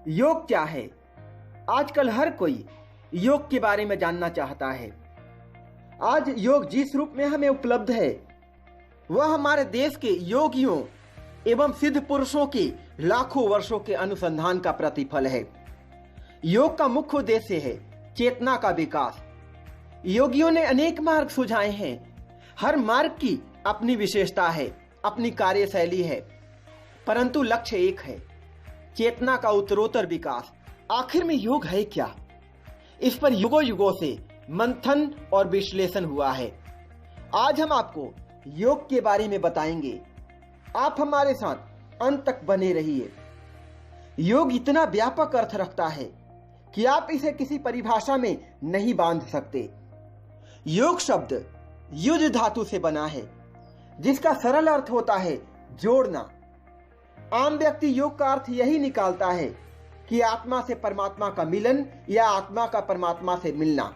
योग क्या है? आजकल हर कोई योग के बारे में जानना चाहता है। आज योग जिस रूप में हमें उपलब्ध है वह हमारे देश के योगियों एवं सिद्ध पुरुषों के लाखों वर्षों के अनुसंधान का प्रतिफल है। योग का मुख्य उद्देश्य है चेतना का विकास। योगियों ने अनेक मार्ग सुझाए हैं। हर मार्ग की अपनी विशेषता है, अपनी कार्यशैली है, परंतु लक्ष्य एक है, चेतना का उत्तरोत्तर विकास। आखिर में योग है क्या? इस पर युगों युगों से मंथन और विश्लेषण हुआ है। आज हम आपको योग के बारे में बताएंगे। आप हमारे साथ अंत तक बने रहिए। योग इतना व्यापक अर्थ रखता है कि आप इसे किसी परिभाषा में नहीं बांध सकते। योग शब्द युज धातु से बना है, जिसका सरल अर्थ होता है जोड़ना। आम व्यक्ति योग का अर्थ यही निकालता है कि आत्मा से परमात्मा का मिलन या आत्मा का परमात्मा से मिलना।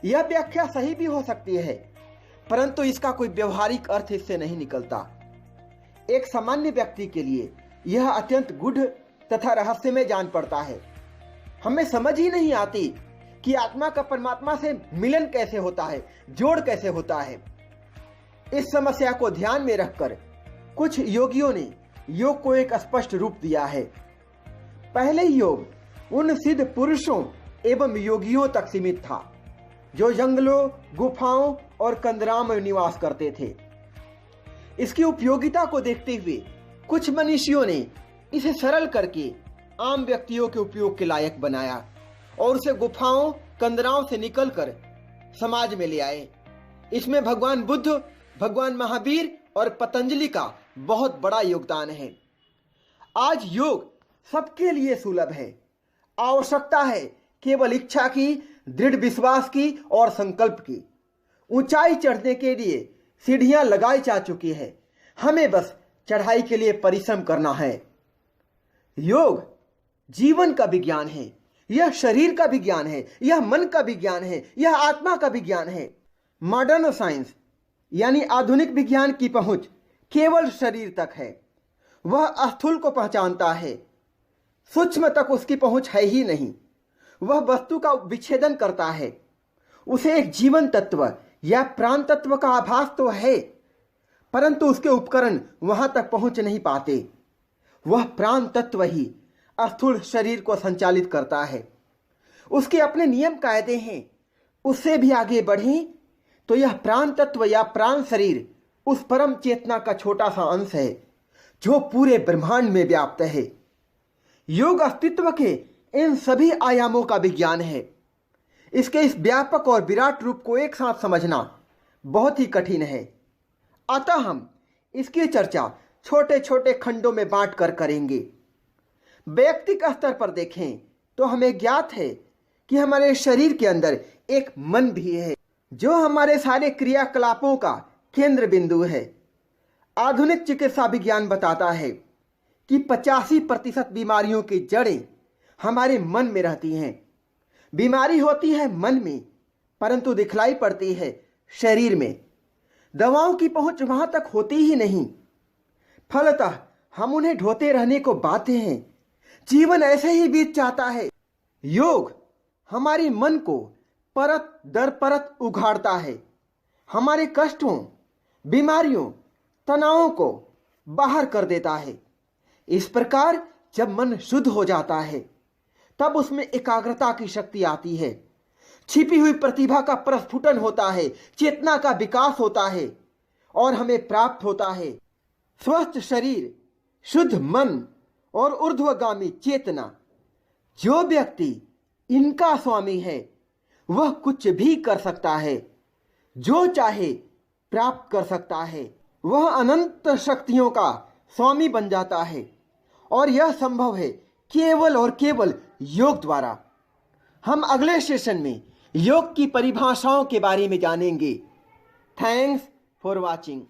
यह व्याख्या सही भी हो सकती है, परंतु इसका कोई व्यवहारिक अर्थ इससे नहीं निकलता। एक सामान्य व्यक्ति के लिए यह अत्यंत गूढ़ तथा रहस्यमय जान पड़ता है। हमें समझ ही नहीं आती कि आत्मा का परमात्मा से मिलन कैसे होता है, जोड़ कैसे होता है। इस समस्या को ध्यान में रखकर कुछ योगियों ने योग को एक स्पष्ट रूप दिया है। पहले योग उन सिद्ध पुरुषों एवं योगियों तक सीमित था जो जंगलों, गुफाओं और कंदराओं में निवास करते थे। इसकी उपयोगिता को देखते हुए कुछ मनीषियों ने इसे सरल करके आम व्यक्तियों के उपयोग के लायक बनाया और उसे गुफाओं, कंदराओं से निकलकर समाज में ले आए। इसमें भगवान बुद्ध, भगवान महावीर और पतंजलि का बहुत बड़ा योगदान है। आज योग सबके लिए सुलभ है। आवश्यकता है केवल इच्छा की, दृढ़ विश्वास की और संकल्प की। ऊंचाई चढ़ने के लिए सीढ़ियां लगाई जा चुकी है, हमें बस चढ़ाई के लिए परिश्रम करना है। योग जीवन का विज्ञान है, यह शरीर का विज्ञान है, यह मन का विज्ञान है, यह आत्मा का विज्ञान है। मॉडर्न साइंस यानी आधुनिक विज्ञान की पहुंच केवल शरीर तक है। वह स्थूल को पहचानता है, सूक्ष्म तक उसकी पहुंच है ही नहीं। वह वस्तु का विच्छेदन करता है। उसे एक जीवन तत्व या प्राण तत्व का आभास तो है, परंतु उसके उपकरण वहां तक पहुंच नहीं पाते। वह प्राण तत्व ही स्थूल शरीर को संचालित करता है। उसके अपने नियम कायदे हैं। उससे भी आगे बढ़ें तो यह प्राण तत्व या प्राण शरीर उस परम चेतना का छोटा सा अंश है जो पूरे ब्रह्मांड में व्याप्त है। योग अस्तित्व के इन सभी आयामों का विज्ञान है। इसके इस व्यापक और विराट रूप को एक साथ समझना बहुत ही कठिन है। अतः हम इसकी चर्चा छोटे छोटे खंडों में बांट कर करेंगे। व्यक्तिगत स्तर पर देखें तो हमें ज्ञात है कि हमारे शरीर के अंदर एक मन भी है जो हमारे सारे क्रियाकलापों का केंद्र बिंदु है। आधुनिक चिकित्सा विज्ञान बताता है कि 85% बीमारियों की जड़ें हमारे मन में रहती हैं। बीमारी होती है मन में, परंतु दिखलाई पड़ती है शरीर में। दवाओं की पहुंच वहां तक होती ही नहीं, फलतः हम उन्हें ढोते रहने को बाध्य हैं। जीवन ऐसे ही बीत जाता है। योग हमारे मन को परत दर परत उघाड़ता है, हमारे कष्टों, बीमारियों, तनावों को बाहर कर देता है। इस प्रकार जब मन शुद्ध हो जाता है तब उसमें एकाग्रता की शक्ति आती है, छिपी हुई प्रतिभा का प्रस्फुटन होता है, चेतना का विकास होता है और हमें प्राप्त होता है स्वस्थ शरीर, शुद्ध मन और ऊर्ध्वगामी चेतना। जो व्यक्ति इनका स्वामी है वह कुछ भी कर सकता है, जो चाहे प्राप्त कर सकता है। वह अनंत शक्तियों का स्वामी बन जाता है और यह संभव है केवल और केवल योग द्वारा। हम अगले सेशन में योग की परिभाषाओं के बारे में जानेंगे। Thanks for watching.